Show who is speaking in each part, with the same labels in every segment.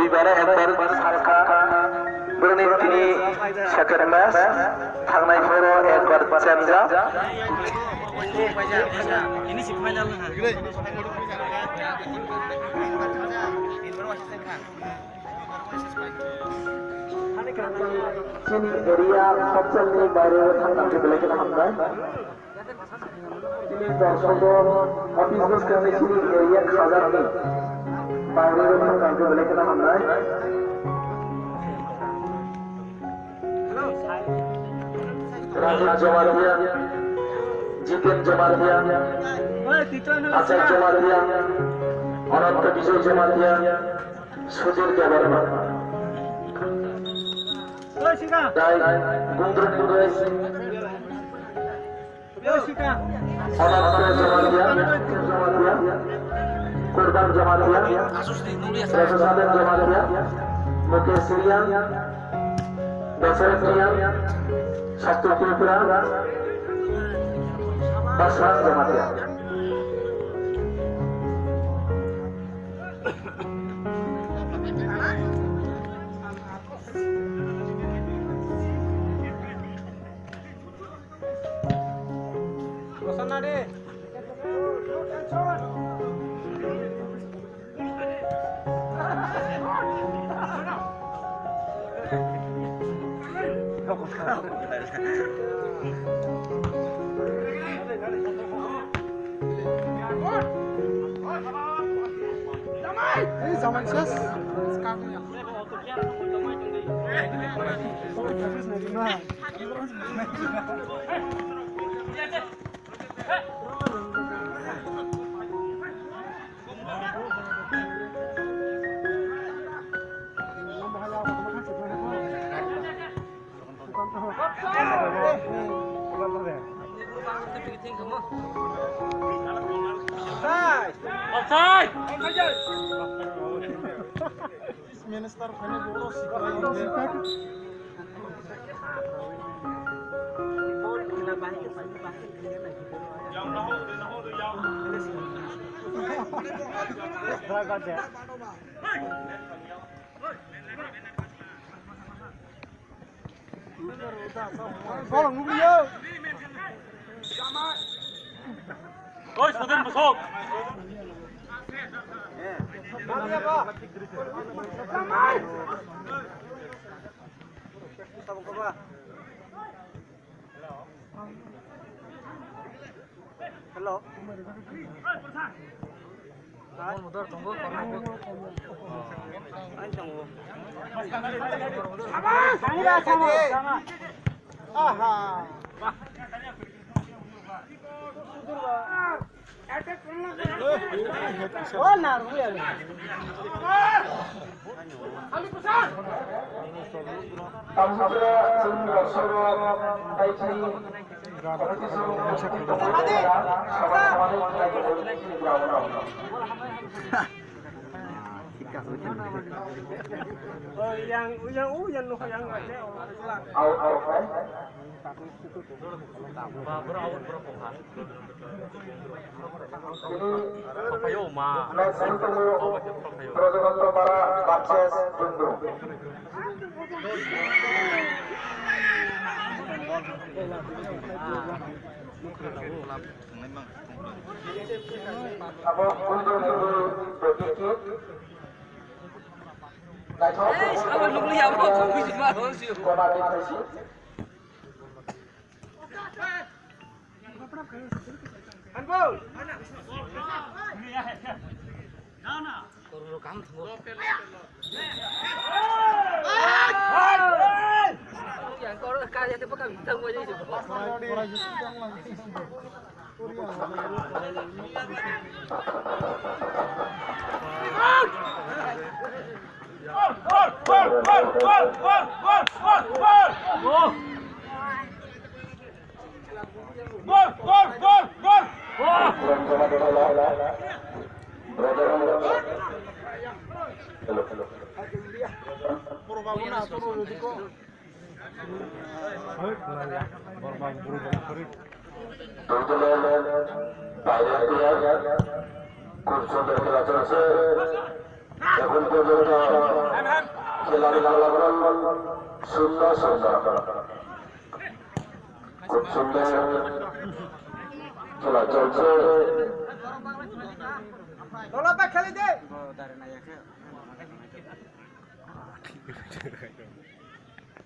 Speaker 1: दुइबारा एकबार साखा berani tini second match थांनाय horo ekbar chenja
Speaker 2: ini si final
Speaker 1: sini area option ni বাইরে থাকতে বলে কি আমরা তিনি দর্শক অফিস করতে sini area খাজা নেই বাইরে থাকতে বলে কি আমরা Raja Jamalia, Jitin Jamalia, Aceh Jamalia, Ananta Bijay Jamalia, Sujir Jabarma. Dai Gundrun Tugas, Ananta Jamalia, Kurban Jamalia, Rasasadan Jamalia, Mukesh Sirian, Dasar Sirian. Satu Tripura, Basran Jamatia.
Speaker 2: Sana deh. Ini zaman ses sekarang ya. Offside! Minister ini boros Oi, sudah masuk. Hello. Motor tunggu. Oh, naruh ya. Sabar lu lihat apa bisa bangun sih. Handball. Mana? Turun kamu tunggu. Yang kau kaya tu pakai bintang aja itu.
Speaker 1: এখন পর্যন্ত খেলার ফলাফল 0-0। খুব সুন্দর খেলা চলছে।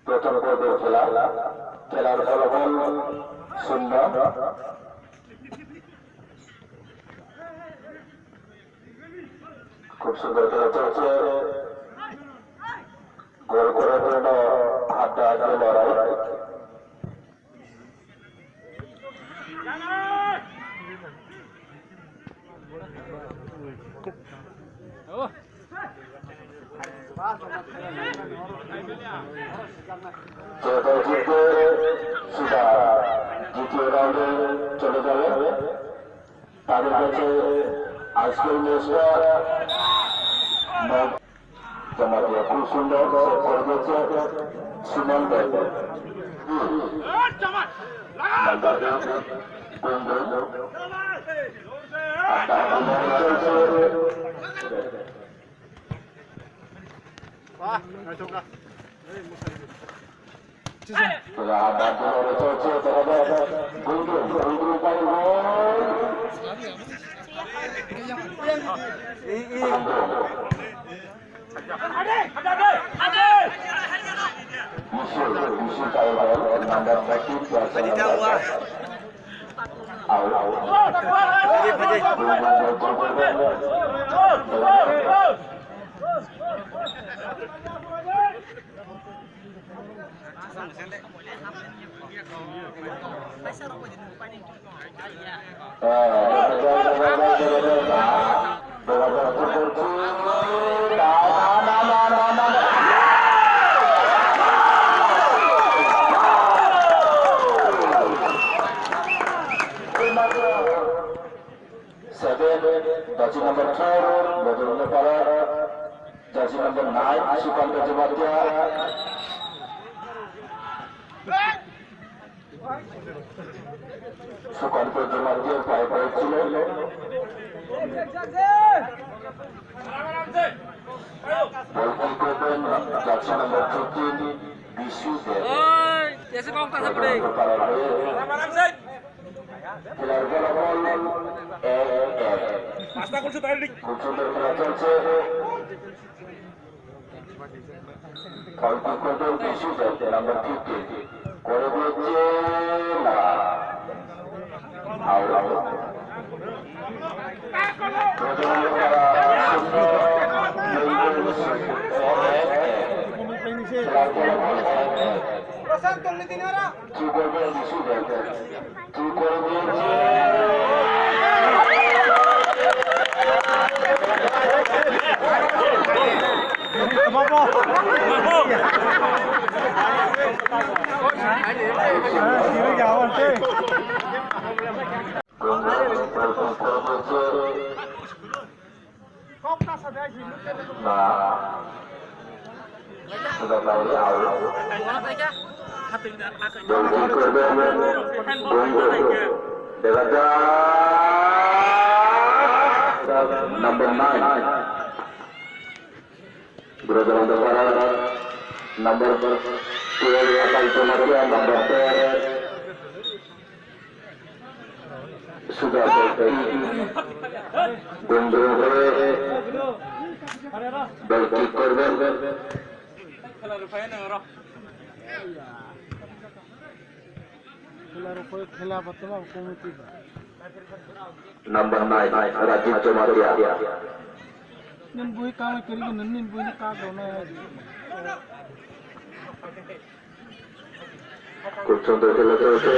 Speaker 1: প্রথম পর্বের খেলা, খেলার ফলাফল 0। খুব সুন্দর খেলা চলছে। গোল করার জন্য হাড্ডাহাড্ডি লড়াই। যেটা জিতবে সেটা দ্বিতীয় রাউন্ডে চলে যাবে। তাদের কাছে আজকের ম্যাচটা জমাতিয়া খুব সুন্দর করে দিয়েছে সুমন দেব। Jersey number 4, Bajranga Pala. Jersey number 9, Sukanta Jamatia. Sukanta Jamatia, 5 kilo. Welcome to Jersey number 15, Bishu Dev.
Speaker 2: कैसे काम कर सकते हैं?
Speaker 1: খেলার ফলাফল 1-1। খুব সুন্দর খেলা চলছে। নাম্বার 15 করে দিয়েছে না কি করবে বিশু কি করে দিয়েছে sudah tahu ya Allah. Number 9 berada pada number 12 akan kematian number 10 sudah selesai. Bundul bagi korban number 9 Rajiv Jomaria
Speaker 2: बुई काम करेगी नन्नी बुई ने काम होना है
Speaker 1: कुछ सुंदर खेल चलते